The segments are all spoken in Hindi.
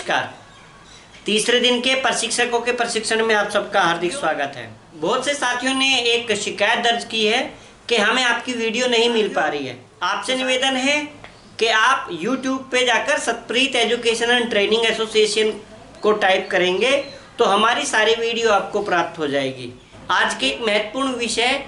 नमस्कार। तीसरे दिन के प्रशिक्षकों के प्रशिक्षण में आप सबका हार्दिक स्वागत है। बहुत से साथियों ने एक शिकायत दर्ज की है कि हमें आपकी वीडियो नहीं मिल पा रही है। आपसे निवेदन है कि आप YouTube पे जाकर Satpreet education and training association को टाइप करेंगे तो हमारी सारी वीडियो आपको प्राप्त हो जाएगी। आज के एक महत्वपूर्ण विषय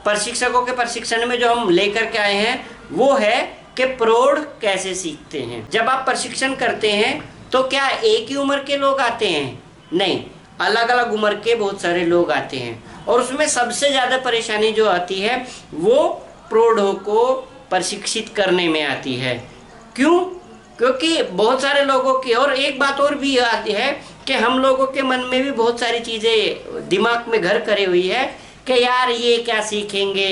प्रशिक्षकों के प्रशिक्षण में जो हम लेकर के आए हैं वो है कि प्रौढ़ कैसे सीखते हैं। जब आप प्रशिक्षण करते हैं तो क्या एक ही उम्र के लोग आते हैं? नहीं, अलग अलग उम्र के बहुत सारे लोग आते हैं और उसमें सबसे ज़्यादा परेशानी जो आती है वो प्रौढ़ों को प्रशिक्षित करने में आती है। क्यों? क्योंकि बहुत सारे लोगों की, और एक बात और भी आती है कि हम लोगों के मन में भी बहुत सारी चीज़ें दिमाग में घर करे हुई है कि यार ये क्या सीखेंगे,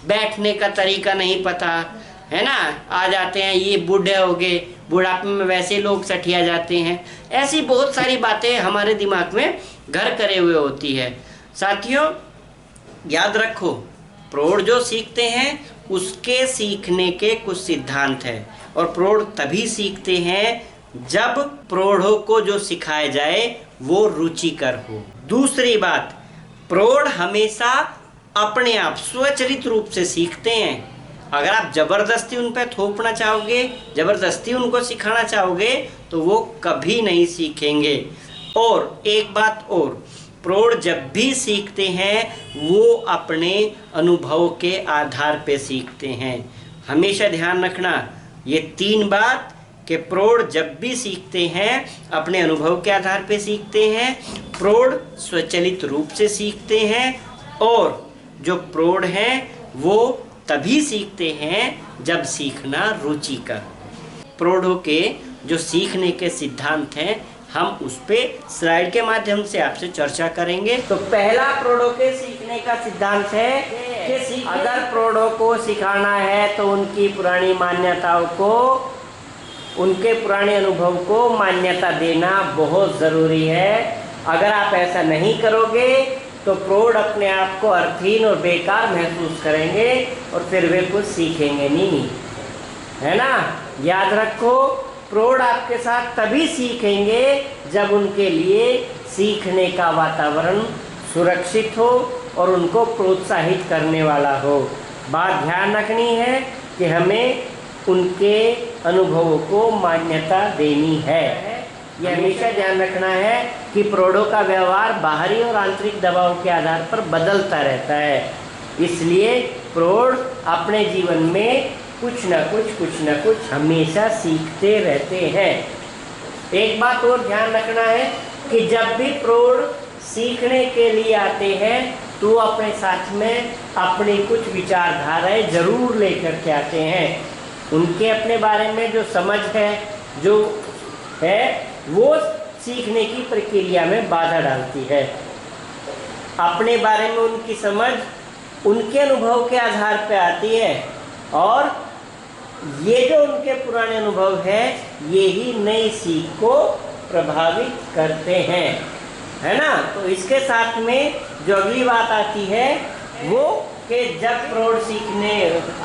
बैठने का तरीका नहीं पता है ना, आ जाते हैं, ये बूढ़े हो गए, बुढ़ापे में वैसे लोग सठिया जाते हैं। ऐसी बहुत सारी बातें हमारे दिमाग में घर करे हुए होती है। साथियों याद रखो, प्रौढ़ जो सीखते हैं उसके सीखने के कुछ सिद्धांत हैं और प्रौढ़ तभी सीखते हैं जब प्रौढ़ों को जो सिखाया जाए वो रुचिकर हो। दूसरी बात, प्रौढ़ हमेशा अपने आप स्वचालित रूप से सीखते हैं। अगर आप ज़बरदस्ती उन पर थोपना चाहोगे, ज़बरदस्ती उनको सिखाना चाहोगे तो वो कभी नहीं सीखेंगे। और एक बात और, प्रौढ़ जब भी सीखते हैं वो अपने अनुभव के आधार पे सीखते हैं। हमेशा ध्यान रखना ये तीन बात कि प्रौढ़ जब भी सीखते हैं अपने अनुभव के आधार पे सीखते हैं, प्रौढ़ स्वचालित रूप से सीखते हैं और जो प्रौढ़ हैं वो तभी सीखते हैं जब सीखना रुचिकर। प्रौढ़ों के जो सीखने के सिद्धांत हैं हम उस पे स्लाइड के माध्यम से आपसे चर्चा करेंगे। तो पहला प्रौढ़ों के सीखने का सिद्धांत है कि अगर प्रौढ़ों को सिखाना है तो उनकी पुरानी मान्यताओं को, उनके पुराने अनुभव को मान्यता देना बहुत ज़रूरी है। अगर आप ऐसा नहीं करोगे तो प्रौढ़ अपने आप को अर्थहीन और बेकार महसूस करेंगे और फिर वे कुछ सीखेंगे नहीं, है ना। याद रखो, प्रौढ़ आपके साथ तभी सीखेंगे जब उनके लिए सीखने का वातावरण सुरक्षित हो और उनको प्रोत्साहित करने वाला हो। बात ध्यान रखनी है कि हमें उनके अनुभवों को मान्यता देनी है। यह हमेशा ध्यान रखना है कि प्रौढ़ों का व्यवहार बाहरी और आंतरिक दबाव के आधार पर बदलता रहता है, इसलिए प्रौढ़ अपने जीवन में कुछ न कुछ हमेशा सीखते रहते हैं। एक बात और ध्यान रखना है कि जब भी प्रौढ़ सीखने के लिए आते हैं तो अपने साथ में अपनी कुछ विचारधाराएं जरूर लेकर के आते हैं। उनके अपने बारे में जो समझ है, जो है, वो सीखने की प्रक्रिया में बाधा डालती है। अपने बारे में उनकी समझ उनके अनुभव के आधार पर आती है और ये जो उनके पुराने अनुभव है ये ही नई सीख को प्रभावित करते हैं, है ना। तो इसके साथ में जो अगली बात आती है वो कि जब प्रौढ़ सीखने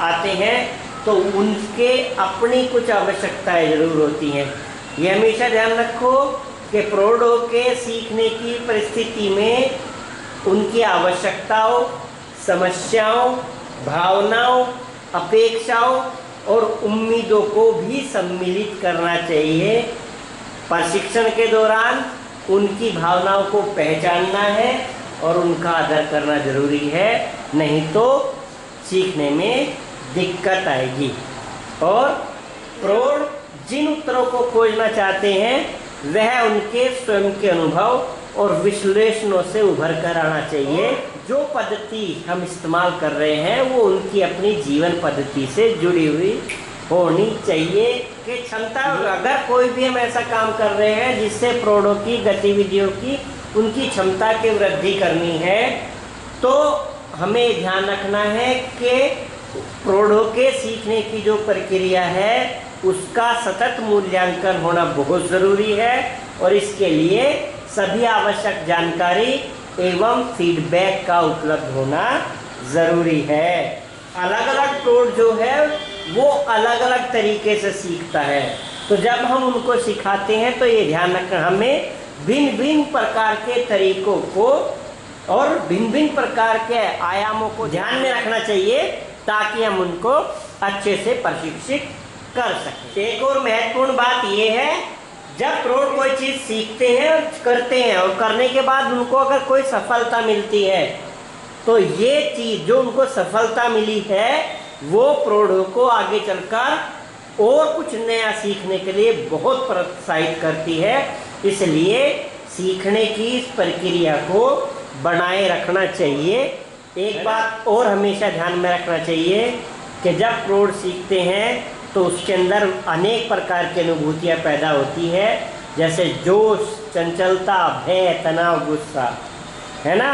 आते हैं तो उनके अपनी कुछ आवश्यकताएं जरूर होती हैं। ये हमेशा ध्यान रखो कि प्रौढ़ों के सीखने की परिस्थिति में उनकी आवश्यकताओं, समस्याओं, भावनाओं, अपेक्षाओं और उम्मीदों को भी सम्मिलित करना चाहिए। प्रशिक्षण के दौरान उनकी भावनाओं को पहचानना है और उनका आदर करना जरूरी है, नहीं तो सीखने में दिक्कत आएगी। और प्रौढ़ जिन उत्तरों को खोजना चाहते हैं वह उनके स्वयं के अनुभव और विश्लेषणों से उभर कर आना चाहिए। जो पद्धति हम इस्तेमाल कर रहे हैं वो उनकी अपनी जीवन पद्धति से जुड़ी हुई होनी चाहिए। कि क्षमता, अगर कोई भी हम ऐसा काम कर रहे हैं जिससे प्रौढ़ों की गतिविधियों की, उनकी क्षमता की वृद्धि करनी है तो हमें ध्यान रखना है कि प्रौढ़ों के सीखने की जो प्रक्रिया है उसका सतत मूल्यांकन होना बहुत ज़रूरी है और इसके लिए सभी आवश्यक जानकारी एवं फीडबैक का उपलब्ध होना ज़रूरी है। अलग अलग प्रौढ़ जो है वो अलग अलग तरीके से सीखता है। तो जब हम उनको सिखाते हैं तो ये ध्यान रखना, हमें भिन्न भिन्न प्रकार के तरीकों को और भिन्न भिन्न प्रकार के आयामों को ध्यान में रखना चाहिए ताकि हम उनको अच्छे से प्रशिक्षित कर सकें। एक और महत्वपूर्ण बात यह है, जब प्रौढ़ कोई चीज़ सीखते हैं और करते हैं और करने के बाद उनको अगर कोई सफलता मिलती है तो ये चीज़ जो उनको सफलता मिली है वो प्रौढ़ों को आगे चलकर और कुछ नया सीखने के लिए बहुत प्रोत्साहित करती है। इसलिए सीखने की इस प्रक्रिया को बनाए रखना चाहिए। एक बात और हमेशा ध्यान में रखना चाहिए कि जब प्रौढ़ सीखते हैं तो उसके अंदर अनेक प्रकार की अनुभूतियाँ पैदा होती है, जैसे जोश, चंचलता, भय, तनाव, गुस्सा, है ना।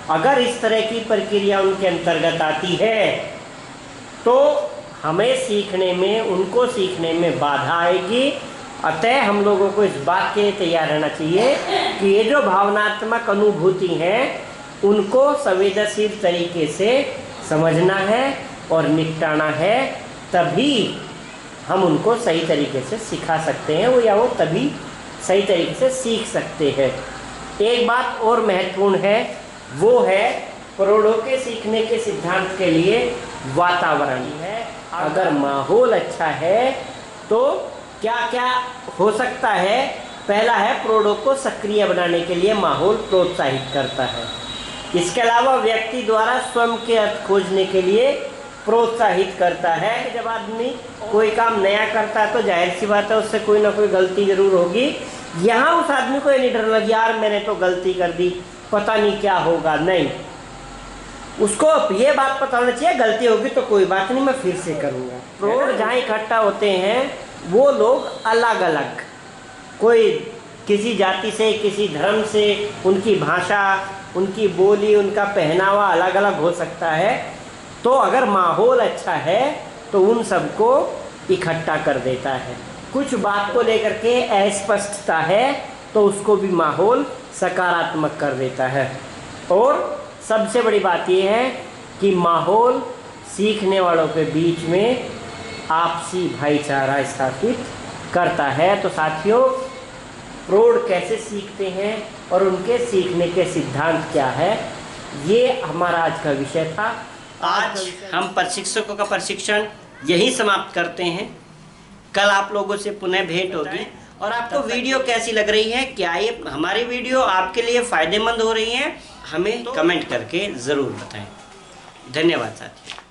अगर इस तरह की प्रक्रिया उनके अंतर्गत आती है तो हमें सीखने में, उनको सीखने में बाधा आएगी। अतः हम लोगों को इस बात के लिए तैयार रहना चाहिए कि ये जो भावनात्मक अनुभूति हैं उनको संवेदनशील तरीके से समझना है और निपटाना है, तभी हम उनको सही तरीके से सिखा सकते हैं या वो तभी सही तरीके से सीख सकते हैं। एक बात और महत्वपूर्ण है, वो है प्रौढ़ों के सीखने के सिद्धांत के लिए वातावरण है। अगर माहौल अच्छा है तो क्या क्या हो सकता है। पहला है, प्रौढ़ों को सक्रिय बनाने के लिए माहौल प्रोत्साहित करता है। इसके अलावा व्यक्ति द्वारा स्वयं के अर्थ खोजने के लिए प्रोत्साहित करता है। जब आदमी कोई काम नया करता है तो जाहिर सी बात है उससे कोई ना कोई गलती जरूर होगी। यहाँ उस आदमी को ये नहीं डर लग, यार मैंने तो गलती कर दी, पता नहीं क्या होगा। नहीं, उसको ये बात पता होना चाहिए गलती होगी तो कोई बात नहीं, मैं फिर से करूँगा। प्रौढ़ जहाँ इकट्ठा होते हैं वो लोग अलग अलग, कोई किसी जाति से, किसी धर्म से, उनकी भाषा, उनकी बोली, उनका पहनावा अलग अलग हो सकता है। तो अगर माहौल अच्छा है तो उन सबको इकट्ठा कर देता है। कुछ बात को लेकर के अस्पष्टता है तो उसको भी माहौल सकारात्मक कर देता है। और सबसे बड़ी बात यह है कि माहौल सीखने वालों के बीच में आपसी भाईचारा स्थापित करता है। तो साथियों, प्रौढ़ कैसे सीखते हैं और उनके सीखने के सिद्धांत क्या है, ये हमारा आज का विषय था। आज हम प्रशिक्षकों का प्रशिक्षण यही समाप्त करते हैं। कल आप लोगों से पुनः भेंट होगी। और आपको वीडियो कैसी लग रही है, क्या ये हमारी वीडियो आपके लिए फ़ायदेमंद हो रही है, हमें कमेंट करके ज़रूर बताएं। धन्यवाद साथियों।